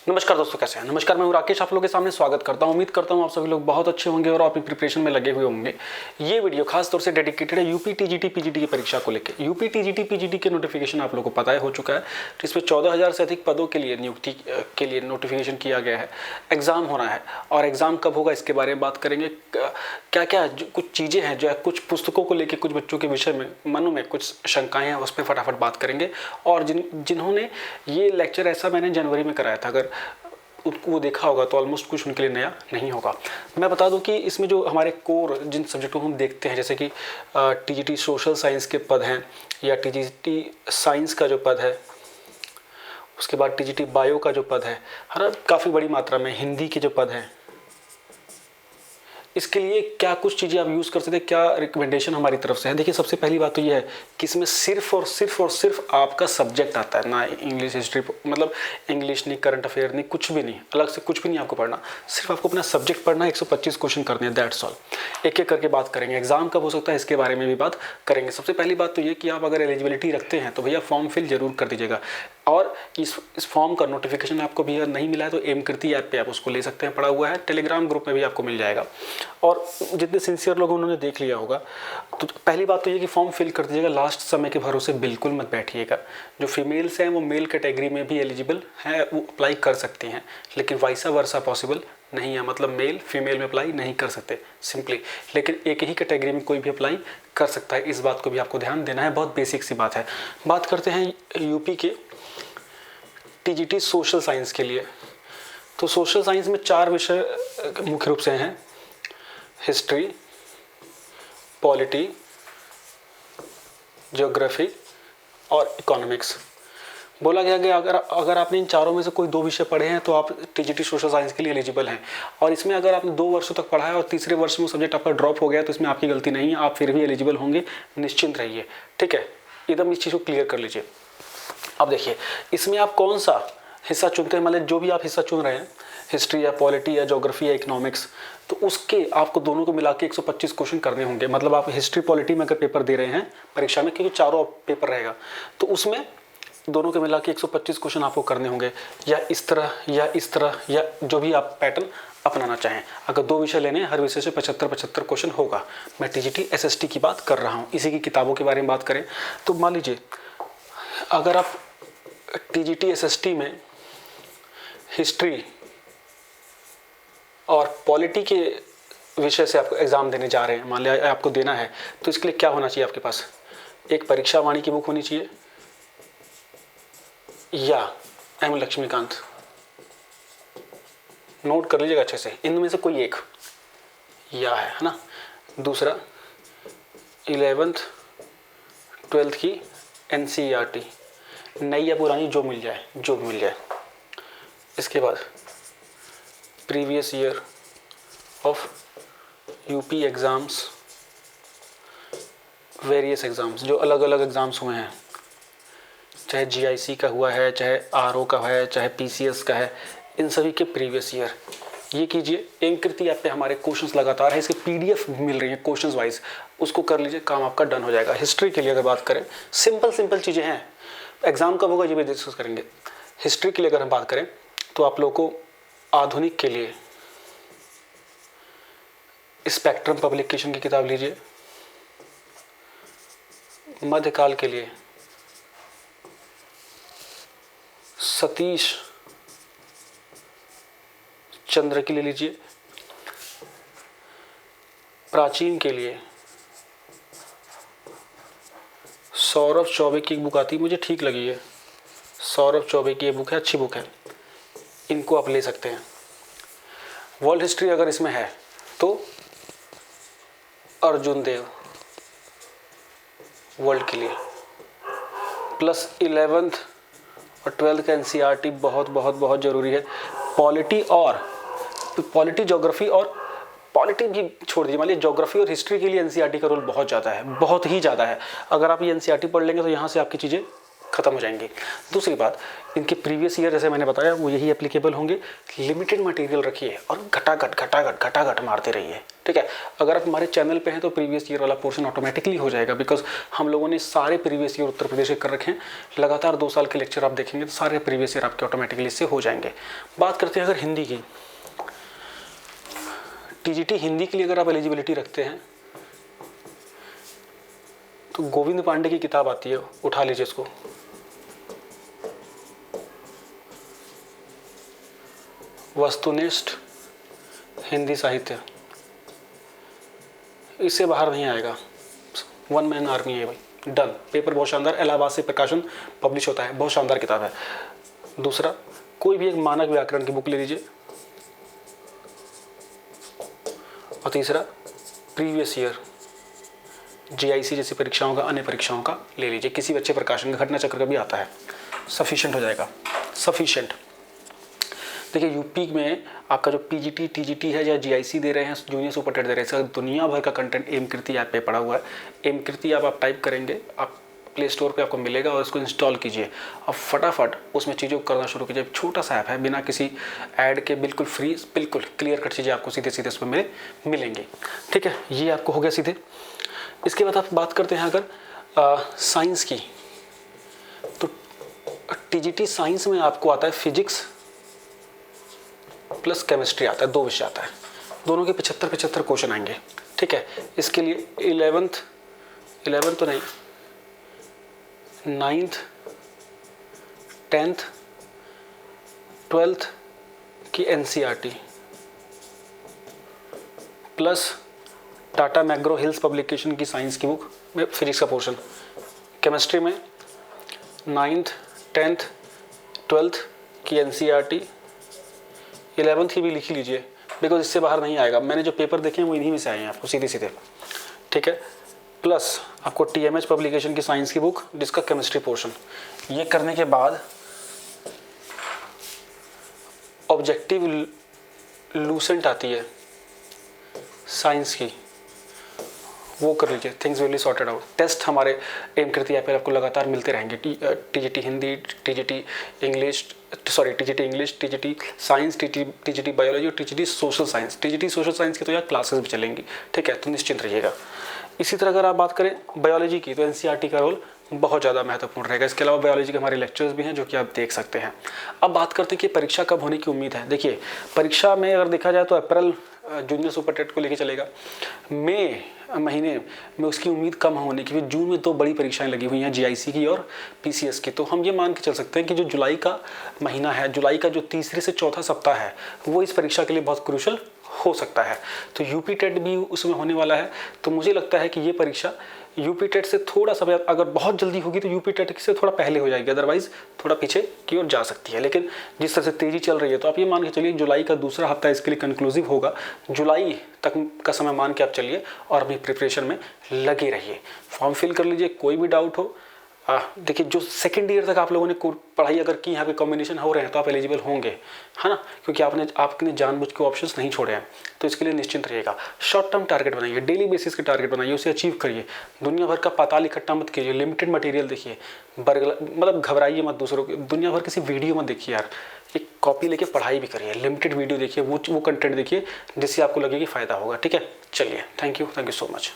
नमस्कार दोस्तों, कैसे हैं? नमस्कार, मैं हूं राकेश, आप लोगों के सामने स्वागत करता हूं। उम्मीद करता हूं आप सभी लोग बहुत अच्छे होंगे और अपनी प्रिपरेशन में लगे हुए होंगे। ये वीडियो खास तौर से डेडिकेटेड है यूपी टीजीटी पीजीटी की परीक्षा को लेकर। यूपी टीजीटी पीजीटी के नोटिफिकेशन आप लोगों को पता है हो चुका है। इसमें 14,000 से अधिक पदों के लिए नियुक्ति के लिए नोटिफिकेशन किया गया है। एग्जाम होना है और एग्जाम कब होगा इसके बारे में बात करेंगे। क्या क्या कुछ चीज़ें हैं जो कुछ पुस्तकों को लेकर कुछ बच्चों के विषय में मन में कुछ शंकाएं हैं, उस पर फटाफट बात करेंगे। और जिन्होंने ये लेक्चर ऐसा मैंने जनवरी में कराया था, अगर उनको वो देखा होगा तो ऑलमोस्ट कुछ उनके लिए नया नहीं होगा। मैं बता दूं कि इसमें जो हमारे कोर जिन सब्जेक्टों को हम देखते हैं, जैसे कि टीजीटी सोशल साइंस के पद हैं या टीजीटी साइंस का जो पद है, उसके बाद टीजीटी बायो का जो पद है ना, काफ़ी बड़ी मात्रा में हिंदी के जो पद हैं, इसके लिए क्या कुछ चीज़ें आप यूज़ कर सकते हैं, क्या रिकमेंडेशन हमारी तरफ से है। देखिए, सबसे पहली बात तो ये है कि इसमें सिर्फ और सिर्फ आपका सब्जेक्ट आता है, ना इंग्लिश हिस्ट्री, मतलब इंग्लिश नहीं, करंट अफेयर नहीं, कुछ भी नहीं, अलग से कुछ भी नहीं आपको पढ़ना। सिर्फ आपको अपना सब्जेक्ट पढ़ना है, 125 क्वेश्चन करने हैं, दैट्स ऑल। एक एक करके बात करेंगे। एग्जाम कब हो सकता है इसके बारे में भी बात करेंगे। सबसे पहली बात तो ये कि आप अगर एलिजिबिलिटी रखते हैं तो भैया फॉर्म फिल जरूर कर दीजिएगा। और इस फॉर्म का नोटिफिकेशन आपको भी अगर नहीं मिला है तो एम कृति ऐप पे आप उसको ले सकते हैं, पड़ा हुआ है, टेलीग्राम ग्रुप में भी आपको मिल जाएगा। और जितने सिंसियर लोग उन्होंने देख लिया होगा। तो पहली बात तो ये कि फॉर्म फिल कर दीजिएगा, लास्ट समय के भरोसे बिल्कुल मत बैठिएगा। जो फीमेल्स हैं वो मेल कैटेगरी में भी एलिजिबल है, वो अप्लाई कर सकती हैं, लेकिन वाइसा वर्सा पॉसिबल नहीं है, मतलब मेल फीमेल में अप्लाई नहीं कर सकते सिंपली, लेकिन एक ही कैटेगरी में कोई भी अप्लाई कर सकता है। इस बात को भी आपको ध्यान देना है, बहुत बेसिक सी बात है। बात करते हैं यूपी के टीजीटी सोशल साइंस के लिए। तो सोशल साइंस में 4 विषय मुख्य रूप से हैं: हिस्ट्री, पॉलिटी, ज्योग्राफी और इकोनॉमिक्स। बोला गया कि अगर आपने इन चारों में से कोई 2 विषय पढ़े हैं तो आप टीजीटी सोशल साइंस के लिए एलिजिबल हैं। और इसमें अगर आपने 2 वर्षों तक पढ़ा है और तीसरे वर्ष में वो सब्जेक्ट आपका ड्रॉप हो गया तो इसमें आपकी गलती नहीं है, आप फिर भी एलिजिबल होंगे, निश्चिंत रहिए, ठीक है। एकदम इस चीज़ को क्लियर कर लीजिए। अब देखिए, इसमें आप कौन सा हिस्सा चुनते हैं, मतलब जो भी आप हिस्सा चुन रहे हैं, हिस्ट्री या पॉलिटी या ज्योग्राफी या इकोनॉमिक्स, तो उसके आपको दोनों को मिला के 125 क्वेश्चन करने होंगे। मतलब आप हिस्ट्री पॉलिटी में अगर पेपर दे रहे हैं परीक्षा में, क्योंकि चारों पेपर रहेगा, तो उसमें दोनों के मिला के 125 क्वेश्चन आपको करने होंगे, या इस तरह या इस तरह, या जो भी आप पैटर्न अपनाना चाहें। अगर 2 विषय लेने हैं, हर विषय से 75 क्वेश्चन होगा। मैं टीजीटी एसएसटी की बात कर रहा हूँ। इसी की किताबों के बारे में बात करें तो मान लीजिए, अगर आप टीजीटी एसएसटी में हिस्ट्री और पॉलिटी के विषय से आपको एग्ज़ाम देने जा रहे हैं, मान लिया आपको देना है, तो इसके लिए क्या होना चाहिए आपके पास? एक परीक्षा वाणी की बुक होनी चाहिए या एम लक्ष्मीकांत, नोट कर लीजिएगा अच्छे से, इनमें से कोई एक या है ना। दूसरा 11th 12th की एनसीईआरटी, नई या पुरानी, जो मिल जाए, जो भी मिल जाए। इसके बाद previous year of UP exams, various exams, जो अलग अलग एग्ज़ाम्स हुए हैं, चाहे जीआईसी का हुआ है, चाहे आरओ का है, चाहे पीसीएस का है, इन सभी के प्रीवियस ईयर ये कीजिए। एम कृति ऐप पे हमारे क्वेश्चंस लगातार है, इसके पीडीएफ मिल रही है क्वेश्चंस वाइज, उसको कर लीजिए, काम आपका डन हो जाएगा। हिस्ट्री के लिए अगर बात करें, सिंपल चीज़ें हैं। एग्जाम कब होगा ये भी डिस्कस करेंगे। हिस्ट्री के लिए अगर हम बात करें तो आप लोगों को आधुनिक के लिए स्पेक्ट्रम पब्लिकेशन की किताब लीजिए। मध्यकाल के लिए सतीश चंद्र की ले लीजिए। प्राचीन के लिए सौरभ चौबे की एक बुक आती है, मुझे ठीक लगी है, सौरभ चौबे की ये बुक है, अच्छी बुक है, इनको आप ले सकते हैं। वर्ल्ड हिस्ट्री अगर इसमें है तो अर्जुन देव वर्ल्ड के लिए, प्लस 11th और 12th का एनसीईआरटी बहुत ज़रूरी है। पॉलिटी ज्योग्राफी और पॉलिटी भी छोड़ दीजिए, मान लीजिए ज्योग्राफी और हिस्ट्री के लिए एनसीईआरटी का रोल बहुत ज़्यादा है, बहुत ही ज़्यादा है। अगर आप ये एनसीईआरटी पढ़ लेंगे तो यहाँ से आपकी चीज़ें ख़त्म हो जाएंगी। दूसरी बात, इनके प्रीवियस ईयर जैसे मैंने बताया वो यही एप्लीकेबल होंगे। लिमिटेड मटेरियल रखिए और घटाघट मारते रहिए, ठीक है। अगर आप हमारे चैनल पे हैं तो प्रीवियस ईयर वाला पोर्शन ऑटोमेटिकली हो जाएगा, बिकॉज हम लोगों ने सारे प्रीवियस ईयर उत्तर प्रदेश के कर रखे हैं। लगातार 2 साल के लेक्चर आप देखेंगे तो सारे प्रीवियस ईयर आपके ऑटोमेटिकली इससे हो जाएंगे। बात करते हैं अगर हिंदी की, टीजीटी हिंदी के लिए अगर आप एलिजिबिलिटी रखते हैं तो गोविंद पांडे की किताब आती है, उठा लीजिए इसको। वस्तुनिष्ठ हिंदी साहित्य, इससे बाहर नहीं आएगा। 1 मैन आर्मी है भाई, डन। पेपर बहुत शानदार, इलाहाबाद से प्रकाशन पब्लिश होता है, बहुत शानदार किताब है। दूसरा, कोई भी एक मानक व्याकरण की बुक ले लीजिए। और तीसरा, प्रीवियस ईयर जीआईसी जैसी परीक्षाओं का, अन्य परीक्षाओं का ले लीजिए। किसी भी अच्छे प्रकाशन का, घटना चक्र का भी आता है, सफिशिएंट हो जाएगा, सफिशिएंट। देखिए यूपी में आपका जो पीजीटी टीजीटी है या जीआईसी दे रहे हैं, जूनियर सुपर टेट दे रहे हैं, इसका दुनिया भर का कंटेंट एमकृति ऐप पे पड़ा हुआ है। एमकृति आप टाइप करेंगे, आप प्ले स्टोर पे आपको मिलेगा और उसको इंस्टॉल कीजिए। अब फटाफट उसमें चीज़ों को करना शुरू कीजिए। छोटा सा ऐप है, बिना किसी ऐड के, बिल्कुल फ्री, बिल्कुल क्लियर कट चीज़ें आपको सीधे सीधे उसमें मिलेंगे, ठीक है। ये आपको हो गया सीधे। इसके बाद आप बात करते हैं अगर साइंस की, तो टीजीटी साइंस में आपको आता है फिजिक्स प्लस केमिस्ट्री आता है, 2 विषय आता है। दोनों के 75 क्वेश्चन आएंगे, ठीक है। इसके लिए 11th तो नहीं, 9th 10th 12th की NCERT plus Tata मैग्रो hills publication की साइंस की बुक में फिजिक्स का पोर्शन। केमिस्ट्री में 9th 10th 12th की एनसीईआरटी, 11th की भी लिख लीजिए, बिकॉज इससे बाहर नहीं आएगा। मैंने जो पेपर देखे हैं वो इन्हीं में से आए हैं आपको सीधे सीधे, ठीक है। प्लस आपको टीएमएच पब्लिकेशन की साइंस की बुक, जिसका केमिस्ट्री पोर्शन। ये करने के बाद ऑब्जेक्टिव लूसेंट आती है साइंस की, वो कर लीजिए। Things will be sorted out. Test हमारे एमकृति ऐप पर आपको लगातार मिलते रहेंगे। TGT Hindi, TGT English, TGT English, TGT science, TGT biology और TGT social science. TGT social science की तो यार क्लासेस भी चलेंगी, ठीक है, तो निश्चिंत रहिएगा। इसी तरह अगर आप बात करें बायोलॉजी की, तो एनसीईआरटी का रोल बहुत ज़्यादा महत्वपूर्ण रहेगा। इसके अलावा बायोलॉजी के हमारे लेक्चर्स भी हैं जो कि आप देख सकते हैं। अब बात करते हैं कि परीक्षा कब होने की उम्मीद है। देखिए परीक्षा में अगर देखा जाए तो अप्रैल जूनियर सुपर टेट को लेके चलेगा। मई महीने में उसकी उम्मीद कम होने की, जून में 2 बड़ी परीक्षाएं लगी हुई हैं, जीआईसी की और पीसीएस की। तो हम ये मान के चल सकते हैं कि जो जुलाई का महीना है, जुलाई का जो 3 से 4था सप्ताह है, वो इस परीक्षा के लिए बहुत क्रूशल हो सकता है। तो यूपी टेट भी उसमें होने वाला है। तो मुझे लगता है कि ये परीक्षा यूपी टेट से थोड़ा सा, अगर बहुत जल्दी होगी तो यूपी टेट से थोड़ा पहले हो जाएगी, अदरवाइज थोड़ा पीछे की ओर जा सकती है। लेकिन जिस तरह से तेज़ी चल रही है तो आप ये मान के चलिए जुलाई का दूसरा हफ्ता इसके लिए कंक्लूसिव होगा। जुलाई तक का समय मान के आप चलिए और अपनी प्रिपरेशन में लगे रहिए। फॉर्म फिल कर लीजिए, कोई भी डाउट हो। देखिए जो सेकेंड ईयर तक आप लोगों ने पढ़ाई अगर की, यहाँ पे कॉम्बिनेशन हो रहे हैं तो आप एलिजिबल होंगे, है ना, क्योंकि आपने जानबूझ के ऑप्शंस नहीं छोड़े हैं। तो इसके लिए निश्चिंत रहिएगा। शॉर्ट टर्म टारगेट बनाइए, डेली बेसिस के टारगेट बनाइए, उसे अचीव करिए। दुनिया भर का पाताल इकट्ठा मत कीजिए, लिमिटेड मटेरियल देखिए, मतलब घबराइए मत दूसरों के, दुनिया भर किसी वीडियो मत देखिए यार, एक कॉपी लेके पढ़ाई भी करिए, लिमिटेड वीडियो देखिए, वो कंटेंट देखिए जिससे आपको लगे कि फ़ायदा होगा, ठीक है। चलिए, थैंक यू सो मच।